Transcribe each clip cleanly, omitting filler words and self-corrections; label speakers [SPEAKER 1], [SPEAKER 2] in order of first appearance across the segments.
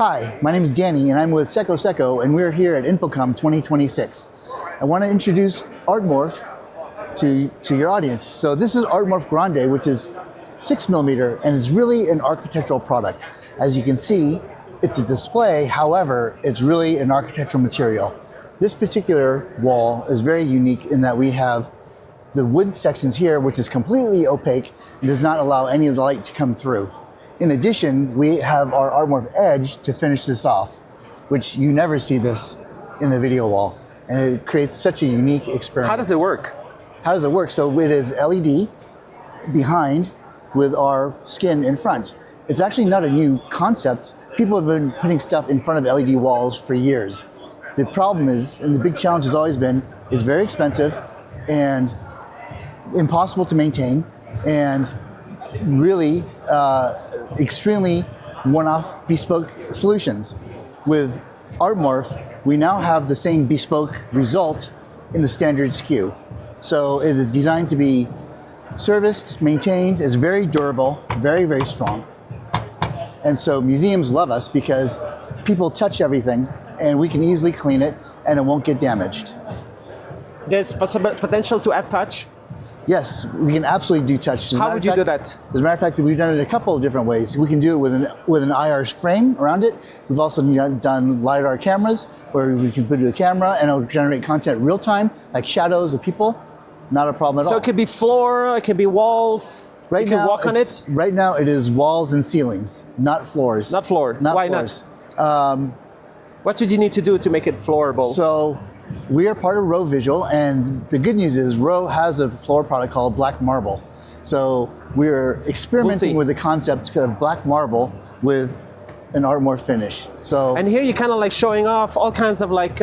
[SPEAKER 1] Hi, my name is Danny and I'm with CECOCECO and we're here at InfoComm 2026. I want to introduce ArtMorph to your audience. So this is ArtMorph Grande, which is 6mm and it's really an architectural product. As you can see, it's a display, however, it's really an architectural material. This particular wall is very unique in that we have the wood sections here, which is completely opaque and does not allow any light to come through. In addition, we have our ArtMorph Edge to finish this off, which you never see this in a video wall. And it creates such a unique experience.
[SPEAKER 2] How does it work?
[SPEAKER 1] How does it work? So it is LED behind with our skin in front. It's actually not a new concept. People have been putting stuff in front of LED walls for years. The problem is, and the big challenge has always been, it's very expensive and impossible to maintain and really extremely one-off bespoke solutions. With ArtMorph, we now have the same bespoke result in the standard SKU. So it is designed to be serviced, maintained, it's very durable, very, very strong. And so museums love us because people touch everything and we can easily clean it and it won't get damaged.
[SPEAKER 2] There's potential to add touch?
[SPEAKER 1] Yes, we can absolutely do touch.
[SPEAKER 2] How would you do that?
[SPEAKER 1] As a matter of fact, we've done it a couple of different ways. We can do it with an IR frame around it. We've also done LiDAR cameras where we can put a camera and it'll generate content real time, like shadows of people. Not a problem at all.
[SPEAKER 2] So it could be floor, it can be walls. You can walk on it?
[SPEAKER 1] Right now it is walls and ceilings, not floors.
[SPEAKER 2] Not floor. Why
[SPEAKER 1] floors.
[SPEAKER 2] not? What did you need to do to make it floorable?
[SPEAKER 1] So we are part of Row Visual, and the good news is Row has a floor product called Black Marble. So we're experimenting with the concept of black marble with an ArtMorph finish. So
[SPEAKER 2] and here you're kind of like showing off all kinds of like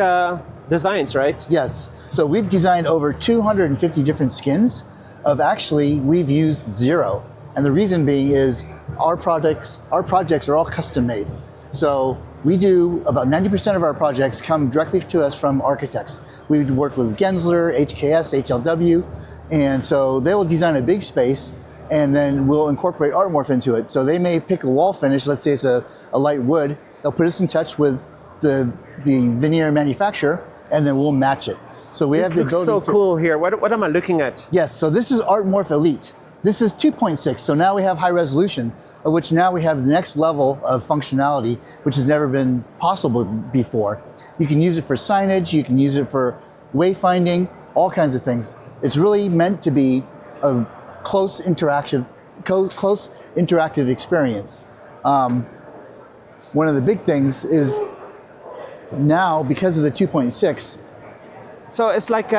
[SPEAKER 2] designs, right?
[SPEAKER 1] Yes. So we've designed over 250 different skins. We've used 0. And the reason being is our projects are all custom made. So we do about 90% of our projects come directly to us from architects. We work with Gensler, HKS, HLW, and so they will design a big space and then we'll incorporate ArtMorph into it. So they may pick a wall finish, let's say it's a light wood, they'll put us in touch with the veneer manufacturer and then we'll match it. So we have the ability
[SPEAKER 2] so cool here. What am I looking at?
[SPEAKER 1] Yes, so this is ArtMorph Elite. This is 2.6, so now we have high resolution, of which now we have the next level of functionality, which has never been possible before. You can use it for signage, you can use it for wayfinding, all kinds of things. It's really meant to be a close interactive experience. One of the big things is now, because of the 2.6,
[SPEAKER 2] so it's like,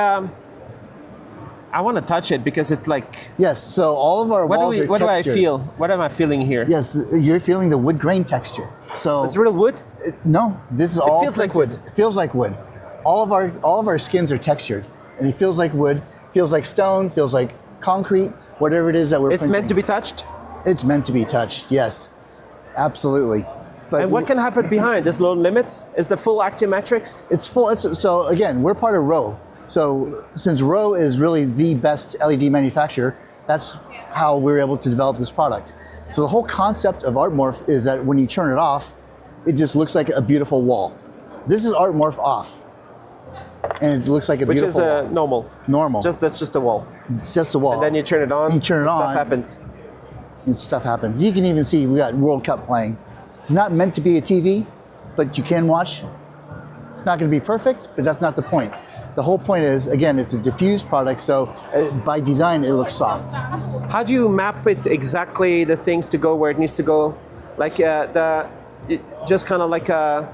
[SPEAKER 2] I want to touch it because it's like...
[SPEAKER 1] Yes, so all of our walls are textured.
[SPEAKER 2] What do I feel? What am I feeling here?
[SPEAKER 1] Yes, you're feeling the wood grain texture. So
[SPEAKER 2] it's real wood?
[SPEAKER 1] No, this is all
[SPEAKER 2] It feels like wood.
[SPEAKER 1] It feels like wood. All of our skins are textured, and it feels like wood, feels like stone, feels like concrete, whatever it is that we're
[SPEAKER 2] It's
[SPEAKER 1] printing.
[SPEAKER 2] meant to be touched?
[SPEAKER 1] It's meant to be touched, yes, absolutely. But
[SPEAKER 2] and what can happen behind? There's no limits? Is the full Actiometrics?
[SPEAKER 1] It's full. So again, we're part of Row. So since Row is really the best LED manufacturer, that's how we're able to develop this product. So the whole concept of ArtMorph is that when you turn it off, it just looks like a beautiful wall. This is ArtMorph off. And it looks like a beautiful wall.
[SPEAKER 2] Which is normal.
[SPEAKER 1] Normal.
[SPEAKER 2] That's just a wall.
[SPEAKER 1] It's just a wall.
[SPEAKER 2] And then you turn it on,
[SPEAKER 1] you turn it on,
[SPEAKER 2] stuff happens.
[SPEAKER 1] And stuff happens. You can even see we got World Cup playing. It's not meant to be a TV, but you can watch. It's not going to be perfect, but that's not the point. The whole point is, again, it's a diffused product, so by design, it looks soft.
[SPEAKER 2] How do you map it exactly, the things to go where it needs to go? Like just kind of like a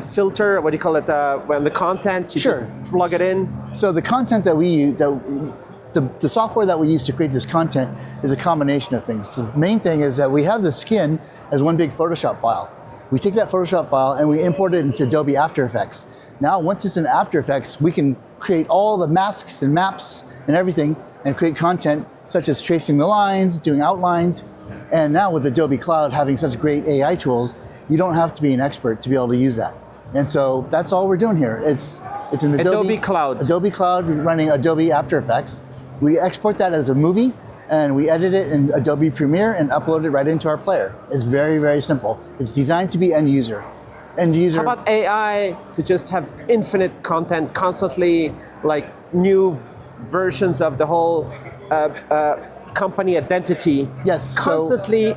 [SPEAKER 2] filter, what do you call it? When the content, you just plug it in?
[SPEAKER 1] So the content that we use, the software that we use to create this content is a combination of things. So the main thing is that we have the skin as one big Photoshop file. We take that Photoshop file and we import it into Adobe After Effects. Now, once it's in After Effects, we can create all the masks and maps and everything and create content such as tracing the lines, doing outlines. And now with Adobe Cloud having such great AI tools, you don't have to be an expert to be able to use that. And so that's all we're doing here. It's an Adobe Cloud. Adobe Cloud running Adobe After Effects. We export that as a movie and we edit it in Adobe Premiere and upload it right into our player. It's very, very simple. It's designed to be end user.
[SPEAKER 2] How about AI to just have infinite content, constantly like new versions of the whole company identity?
[SPEAKER 1] Yes.
[SPEAKER 2] Constantly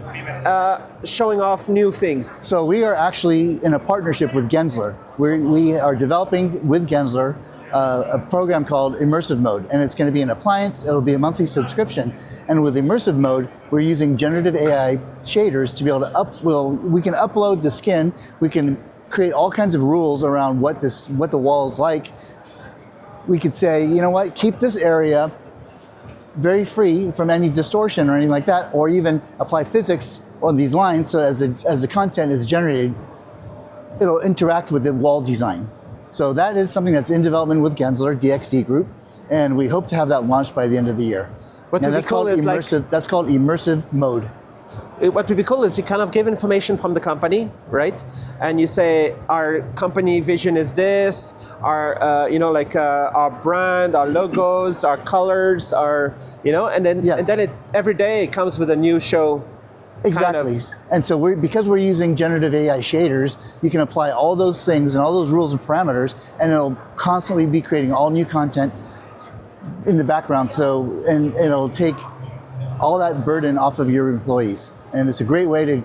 [SPEAKER 2] showing off new things.
[SPEAKER 1] So we are actually in a partnership with Gensler. We are developing with Gensler a program called Immersive Mode, and it's going to be an appliance. It'll be a monthly subscription, and with Immersive Mode, we're using generative AI shaders to be able to we can upload the skin. We can create all kinds of rules around what the wall's like. We could say, you know what, keep this area very free from any distortion or anything like that, or even apply physics on these lines so as the content is generated, it'll interact with the wall design. So that is something that's in development with Gensler, DXD Group, and we hope to have that launched by the end of the year.
[SPEAKER 2] What would be cool is
[SPEAKER 1] that's called Immersive Mode.
[SPEAKER 2] What would be cool is you kind of give information from the company, right? And you say, our company vision is this, our our brand, our logos, our colors, our, and then every day it comes with a new show.
[SPEAKER 1] Exactly. And so because we're using generative AI shaders, you can apply all those things and all those rules and parameters, and it'll constantly be creating all new content in the background. And it'll take all that burden off of your employees. And it's a great way to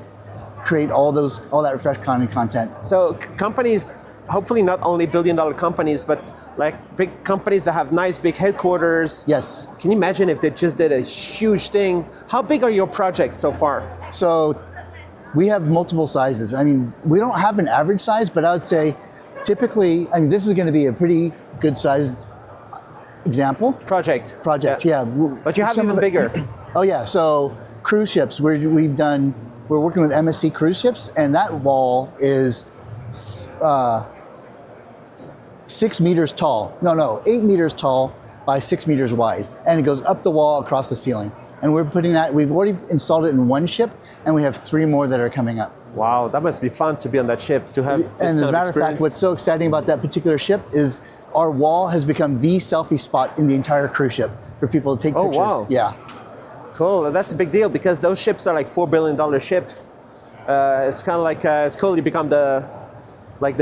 [SPEAKER 1] create all that fresh content.
[SPEAKER 2] So companies, hopefully not only billion-dollar companies, but like big companies that have nice big headquarters.
[SPEAKER 1] Yes.
[SPEAKER 2] Can you imagine if they just did a huge thing? How big are your projects so far?
[SPEAKER 1] So we have multiple sizes. I mean, we don't have an average size, but I would say typically, this is going to be a pretty good sized example. Project, yeah.
[SPEAKER 2] But you have even bigger.
[SPEAKER 1] Oh yeah, so cruise ships, we're working with MSC cruise ships, and that wall is 6 meters tall. No, 8 meters tall by 6 meters wide, and it goes up the wall across the ceiling. And we've already installed it in one ship, and we have 3 more that are coming up.
[SPEAKER 2] Wow, that must be fun to be on that ship, to have this
[SPEAKER 1] And as a matter of fact, what's so exciting about that particular ship is our wall has become the selfie spot in the entire cruise ship for people to take pictures.
[SPEAKER 2] Oh, wow.
[SPEAKER 1] Yeah.
[SPEAKER 2] Cool, that's a big deal because those ships are like $4 billion ships. It's kind of like, it's cool, you become the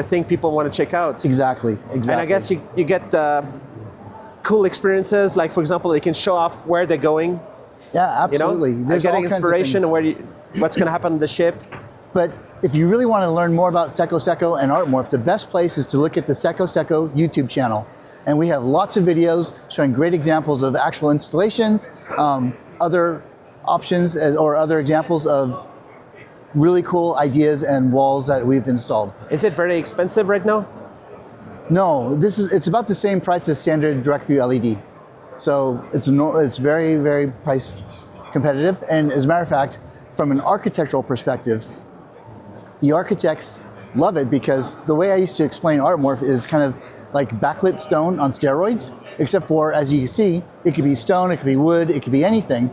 [SPEAKER 2] thing people want to check out.
[SPEAKER 1] Exactly.
[SPEAKER 2] And I guess you get cool experiences, like for example, they can show off where they're going.
[SPEAKER 1] Yeah, absolutely.
[SPEAKER 2] They're getting inspiration of what's going to happen on the ship.
[SPEAKER 1] But if you really want to learn more about CECOCECO and ArtMorph, the best place is to look at the CECOCECO YouTube channel. And we have lots of videos showing great examples of actual installations, other options or other examples of really cool ideas and walls that we've installed.
[SPEAKER 2] Is it very expensive right now?
[SPEAKER 1] No, it's about the same price as standard DirectView LED. So it's very, very price competitive. And as a matter of fact, from an architectural perspective, the architects love it because the way I used to explain ArtMorph is kind of like backlit stone on steroids, except for, as you can see, it could be stone, it could be wood, it could be anything.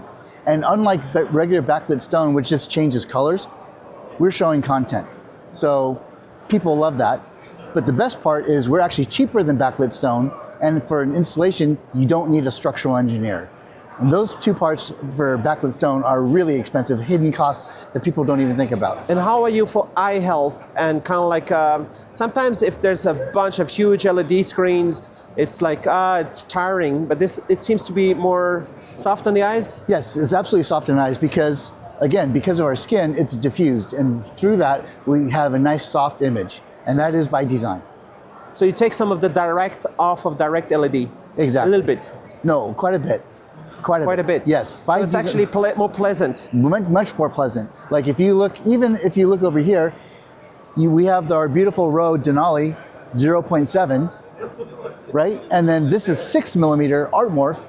[SPEAKER 1] And unlike regular backlit stone, which just changes colors, we're showing content. So people love that. But the best part is we're actually cheaper than backlit stone, and for an installation, you don't need a structural engineer. And those 2 parts for backlit stone are really expensive, hidden costs that people don't even think about.
[SPEAKER 2] And how are you for eye health? And kind of like, sometimes if there's a bunch of huge LED screens, it's like, it's tiring, but it seems to be more soft on the eyes?
[SPEAKER 1] Yes, it's absolutely soft on the eyes because, again, because of our skin, it's diffused. And through that, we have a nice soft image. And that is by design.
[SPEAKER 2] So you take some of the direct off of direct LED?
[SPEAKER 1] Exactly.
[SPEAKER 2] A little bit?
[SPEAKER 1] No, quite a bit. Quite a bit. Yes.
[SPEAKER 2] So it's actually more pleasant.
[SPEAKER 1] Much more pleasant. Like if you look over here, we have our beautiful Rode Denali 0.7, right? And then this is 6 millimeter ArtMorph,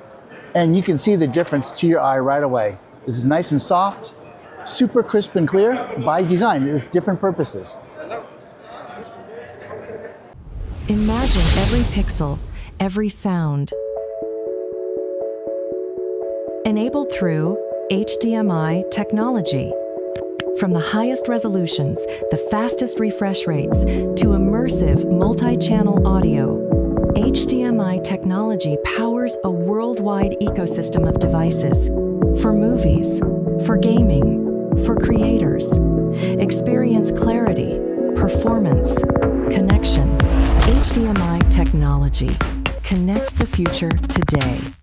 [SPEAKER 1] and you can see the difference to your eye right away. This is nice and soft, super crisp and clear by design. It's different purposes.
[SPEAKER 3] Imagine every pixel, every sound, enabled through HDMI technology. From the highest resolutions, the fastest refresh rates, to immersive multi-channel audio, HDMI technology powers a worldwide ecosystem of devices, For movies, for gaming, for creators. Experience clarity, performance, connection. HDMI technology. Connect the future today.